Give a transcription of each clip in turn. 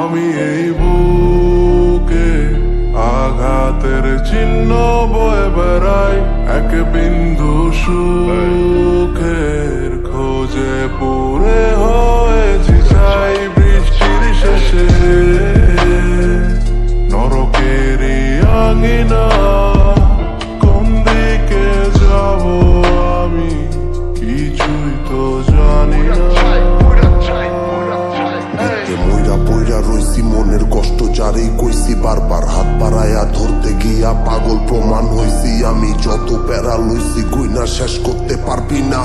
আমি এই বুকে আঘাতের চিহ্ন বয়ে বেড়াই, এক বিন্দু সুখের খোঁজে পুরে হয়েছি চাই। বৃষ্টির শেষে নরকেরই আঙিনা, কোন দিকে যাব আমি কিছুই তো জানি না। মনের কষ্ট যারেই কইছি বারবার, হাত বাড়াইয়া ধরতে গিয়া পাগল প্রমাণ হইছি আমি। যত প্যারা লইছি গুইনা শেষ করতে পারবি না,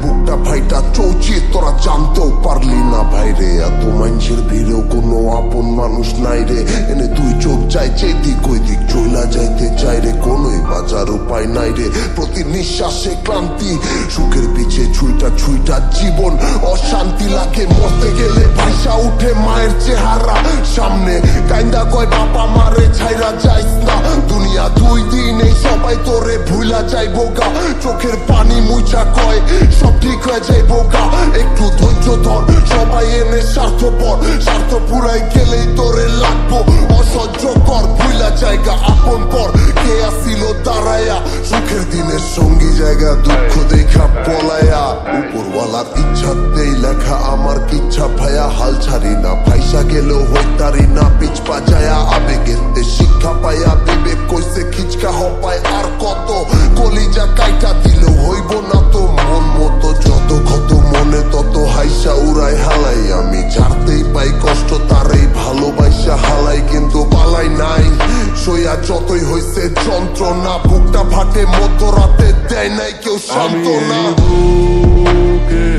বুকটা ভাইটা চৌচি তোরা জানতেও পারলি না। ভাইরে এত মানুষের ভিড়েও কোনো আপন মানুষ নাই রে, এনে তুই চোখ চাই যেদিক ওই দিক চইলা যাইতে চাই রে, কোনোই বাজার উপায় নাই রে। প্রতি নিঃশ্বাসে ক্লান্তি, সুখের পিছে ছুইটা ছুইটা জীবন অশান্তি লাগে। মরতে গেলে ভাইসা উঠে মায়ের চেহারা সামনে, কাইন্দা কয় বাবা মারে ছাইরা যাইস না। দুনিয়া দুই দিন এই সবাই তোরে ভুলা যাইবো গা, চোখের পানি মুইচা কয় সব ঠিক হয়ে যাইবো গা। একটু ধৈর্য ধর, সবাই এনে স্বার্থপর, স্বার্থ পুরাই গেলেই তোরে লাগবো অসহ্য কর। ভুলা জায়গা আপন পর কে আসিল দাঁড়ায়া, সুখের দিনের সঙ্গী জায়গা দুঃখ দেখা পলায়া। উপরওয়ালার ইচ্ছাতেই লেখা আমার কিচ্ছা ভাইয়া, হাল ছাড়ি না ভাইসা গেলেও হইতারি না পিছ পাজায়া। আবেগেতে শিক্ষা পাইয়া বিবেক কইছে খিচকা হপায় আর কত, কলিজা কাইটা দিলেও হইব না তো মন মতো। যত ক্ষত মনে তত হাইসা উড়াই হালাই আমি, ছাড়তেই পাই কষ্ট তারই ভালোবাসা হালাই, কিন্তু পালাই নাই সইয়া যতই হইছে যন্ত্রণা। বুকটা ফাটে মধ্যরাতে দেয় নাই কেউ সান্ত্বনা। বুকে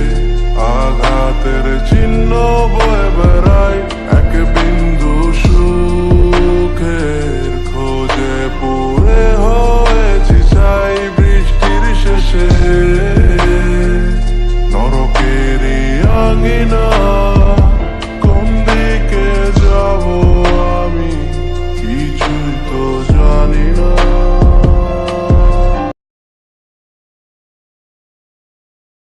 আঘাতের চিহ্ন বয়ে বেড়াই, এক বিন্দু সুখের খোঁজে পুরে হয়েছি চাই। বৃষ্টির শেষে নরকেরই আঙিনা,